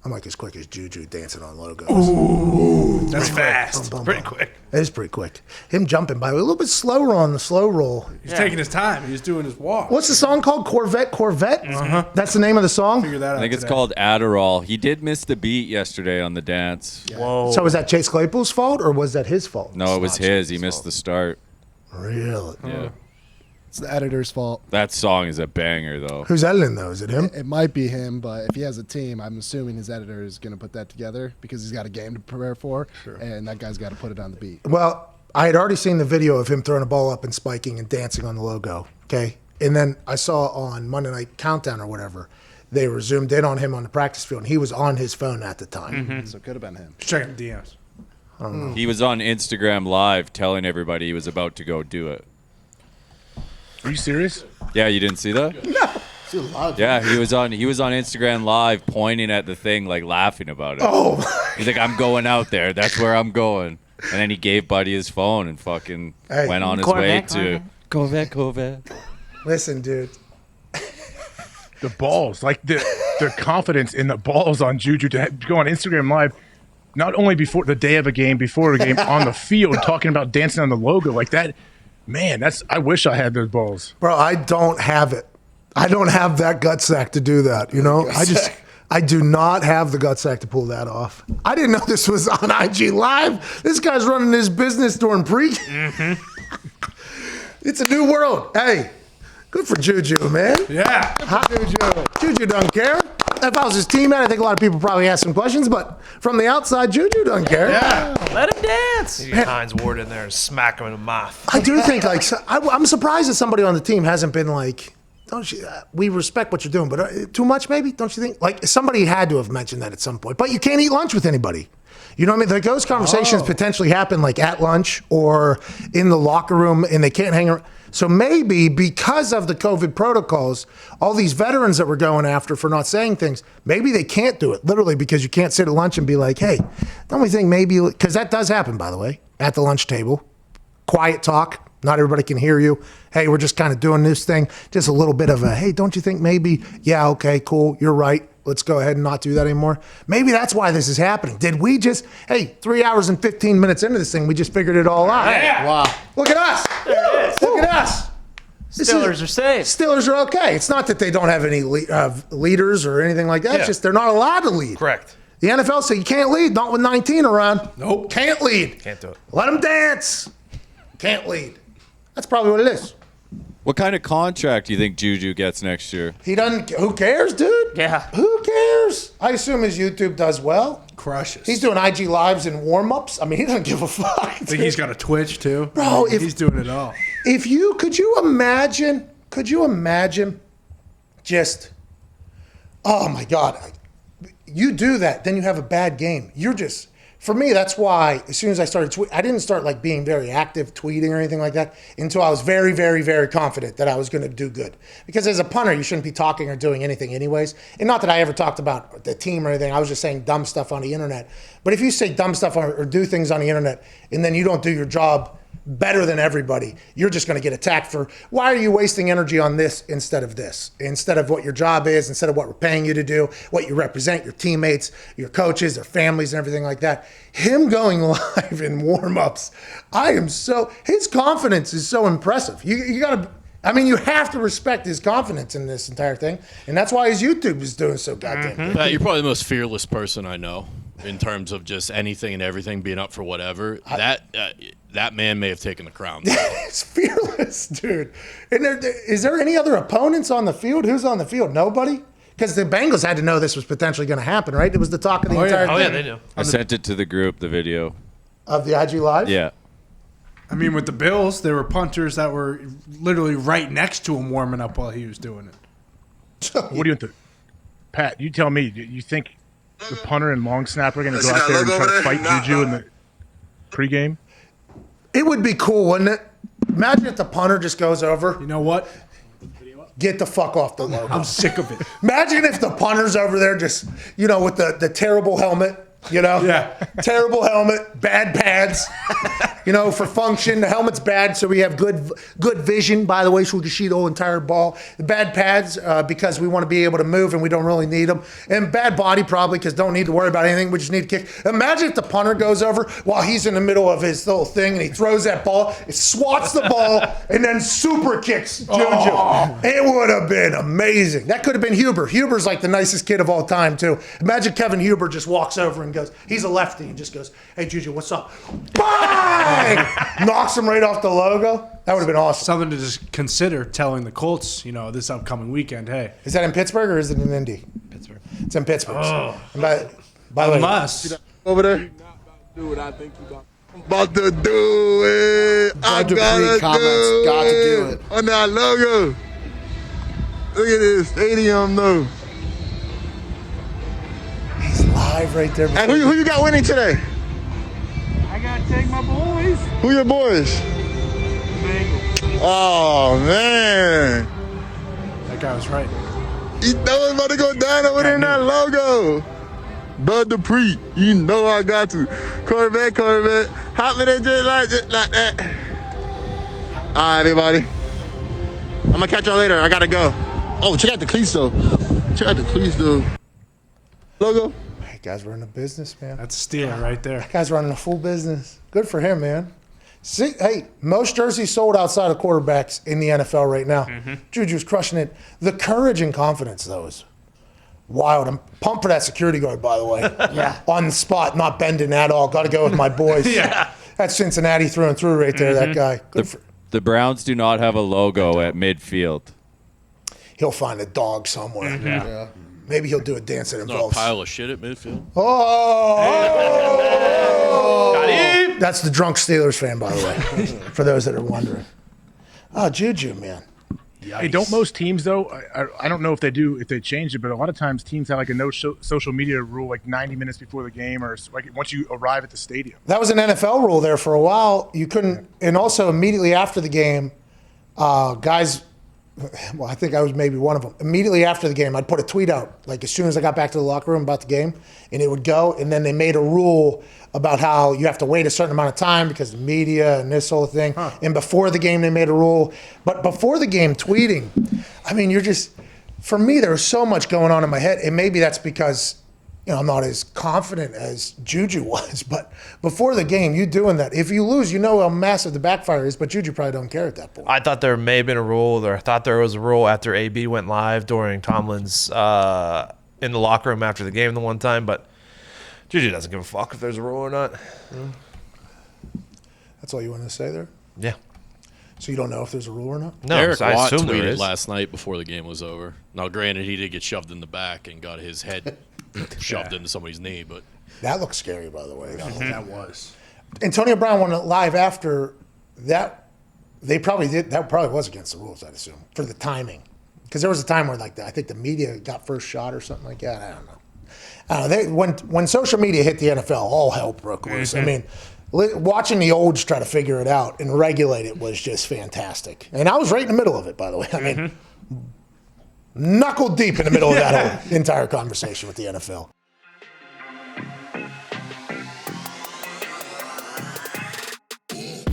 I'm like as quick as Juju dancing on logos. Ooh, that's fast. Pretty quick. It is pretty quick. Him jumping by a little bit slower on the slow roll. He's taking his time. He's doing his walk. What's the song called? Corvette? That's the name of the song? Figure that out. I think it's today. called Adderall. He did miss the beat yesterday on the dance. Whoa. So was that Chase Claypool's fault or was that his fault? No, it was his. He missed the start. Really? Yeah. It's the editor's fault. That song is a banger, though. Who's editing though? Is it him? It might be him, but if he has a team, I'm assuming his editor is going to put that together because he's got a game to prepare for, and that guy's got to put it on the beat. Well, I had already seen the video of him throwing a ball up and spiking and dancing on the logo. Okay. And then I saw on Monday Night Countdown or whatever, they were zoomed in on him on the practice field, and he was on his phone at the time. So it could have been him. Just checking the DMs. He was on Instagram Live telling everybody he was about to go do it. Are you serious? Yeah, you didn't see that? No. Yeah, he was on Instagram Live pointing at the thing, like laughing about it. Oh, He's like, I'm going out there. That's where I'm going. And then he gave Buddy his phone and fucking Hey. went on his Corvette, way to Corvette. listen, dude. The balls, like the confidence in the balls on Juju to go on Instagram Live, not only before the day of a game, before a game, on the field, talking about dancing on the logo like that. Man, I wish I had those balls. Bro, I don't have it. I don't have that gut sack to do that, you know? I do not have the gut sack to pull that off. I didn't know this was on IG Live. This guy's running his business during pre. It's a new world. Hey, good for Juju, man. Yeah. Juju doesn't care. If I was his teammate, I think a lot of people probably ask some questions, but from the outside, Juju doesn't care. Yeah. Let him dance. You get Hines Ward in there and smack him in the mouth. I do think, like, I'm surprised that somebody on the team hasn't been like, don't you, we respect what you're doing, but too much maybe, don't you think? Like, somebody had to have mentioned that at some point, but you can't eat lunch with anybody. You know what I mean? Like, those conversations potentially happen, like, at lunch or in the locker room, and they can't hang around. So maybe because of the COVID protocols, all these veterans that we're going after for not saying things, maybe they can't do it, literally, because you can't sit at lunch and be like, hey, don't we think maybe, because that does happen, by the way, at the lunch table. Quiet talk. Not everybody can hear you. Hey, we're just kind of doing this thing. Just a little bit of a, hey, don't you think maybe, yeah, okay, cool, you're right. Let's go ahead and not do that anymore. Maybe that's why this is happening. Did we just, hey, 3 hours and 15 minutes into this thing, we just figured it all out. Yeah. Wow. Look at us. Look at us. Steelers are safe. Steelers are okay. It's not that they don't have any leaders or anything like that. Yeah. It's just they're not allowed to lead. Correct. The NFL said you can't lead, not with 19 around. Nope. Can't lead. Can't do it. Let them dance. Can't lead. That's probably what it is. What kind of contract do you think Juju gets next year? He doesn't. Who cares, dude? Yeah. Who cares? I assume his YouTube does well. Crushes. He's doing IG lives and warm ups. I mean, he doesn't give a fuck. I think he's got a Twitch too. Bro, he's doing it all. If you could you imagine just, oh my God, you do that, then you have a bad game. You're just, for me, that's why as soon as I started tweeting, I didn't start like being very active tweeting or anything like that until I was very, very, very confident that I was going to do good. Because as a punter, you shouldn't be talking or doing anything anyways. And not that I ever talked about the team or anything. I was just saying dumb stuff on the internet. But if you say dumb stuff or do things on the internet and then you don't do your job better than everybody, you're just going to get attacked for, why are you wasting energy on this instead of this? Instead of what your job is, instead of what we're paying you to do, what you represent, your teammates, your coaches, their families, and everything like that. Him going live in warm-ups, his confidence is so impressive. You got to, I mean, you have to respect his confidence in this entire thing, and that's why his YouTube is doing so goddamn good. Pat, you're probably the most fearless person I know in terms of just anything and everything, being up for whatever. That man may have taken the crown. It's fearless, dude. And is there any other opponents on the field? Who's on the field? Nobody? Because the Bengals had to know this was potentially going to happen, right? It was the talk of the entire Oh, thing. yeah, they do. I sent it to the group, the video. Of the IG Live? Yeah. I mean, with the Bills, there were punters that were literally right next to him warming up while he was doing it. What do you think? Pat, you tell me. You think the punter and long snapper are going to go out there and try to fight Juju in the pregame? It would be cool, wouldn't it? Imagine if the punter just goes over, You know what? get the fuck off the logo. I'm sick of it. Imagine if the punter's over there just, with the terrible helmet, You know, Yeah. terrible helmet, bad pads. You know, for function, the helmet's bad, so we have good vision. By the way, so we can see the whole entire ball. The bad pads because we want to be able to move and we don't really need them. And bad body probably because don't need to worry about anything. We just need to kick. Imagine if the punter goes over while he's in the middle of his little thing and he throws that ball, it swats the ball, and then super kicks Juju. It would have been amazing. That could have been Huber. Huber's like the nicest kid of all time too. Imagine Kevin Huber just walks over and goes, he's a lefty, and just goes, "Hey Juju, what's up?" Bang! Knocks him right off the logo. That would have been awesome. Something to just consider telling the Colts, this upcoming weekend. Hey, Is that in Pittsburgh or is it in Indy? Pittsburgh. It's in Pittsburgh. And by the way, must. Over there. Do what I think you got. About to do it. I Bunch of gotta free comments. do Got to do it. On that logo. Look at this stadium, though. he's live right there. And who you got winning today? I gotta take my boys. Who your boys? Bengals. Oh, man. That guy was right. You know it's about to go down over there in that logo. Bud Dupree, you know I got to. Corvette. Hop in it just like that. All right, everybody. I'm gonna catch y'all later. I gotta go. Oh, check out the cleats though. Logo. Hey, guys, running a business, man. That's a steal right there. Guy's running a full business. Good for him, man. See, hey, most jerseys sold outside of quarterbacks in the NFL right now. Juju's crushing it. The courage and confidence, though, is wild. I'm pumped for that security guard, by the way. Yeah. On the spot, not bending at all. Got to go with my boys. Yeah. That's Cincinnati through and through right there, that guy. Good for, The Browns do not have a logo at midfield. he'll find a dog somewhere. Yeah. Maybe he'll do a dance that Not a involves. pile of shit at midfield. Oh! That's the drunk Steelers fan, by the way, for those that are wondering. Oh, Juju, man. Hey, don't most teams though? I don't know if they do, if they change it, but a lot of times teams have like a no social media rule, like 90 minutes before the game, or like once you arrive at the stadium. That was an NFL rule there for a while. You couldn't, and also immediately after the game, guys. Well, I think I was maybe one of them. Immediately after the game, I'd put a tweet out, like as soon as I got back to the locker room about the game, and it would go. And then they made a rule about how you have to wait a certain amount of time because the media and this whole thing. And before the game, they made a rule. But before the game, tweeting, I mean, you're just, for me, there was so much going on in my head. And maybe that's because, I'm not as confident as Juju was. But before the game, you doing that. If you lose, you know how massive the backfire is. But Juju probably don't care at that point. I thought there may have been a rule, or I thought there was a rule after AB went live during Tomlin's in the locker room after the game the one time, but Juju doesn't give a fuck if there's a rule or not. That's all you wanted to say there? Yeah. So you don't know if there's a rule or not? No, Eric so I Watt assume there tweeted is. last night before the game was over. Now, granted, he did get shoved in the back and got his head shoved into somebody's knee, but That looks scary, by the way. That was. Antonio Brown went live after that. They probably did. That probably was against the rules, I'd assume, for the timing. Because there was a time where, like, I think the media got first shot or something like that. I don't know. When social media hit the NFL, all hell broke loose. I mean, watching the olds try to figure it out and regulate it was just fantastic. And I was right in the middle of it, by the way. I mean, knuckle deep in the middle of that whole entire conversation with the NFL.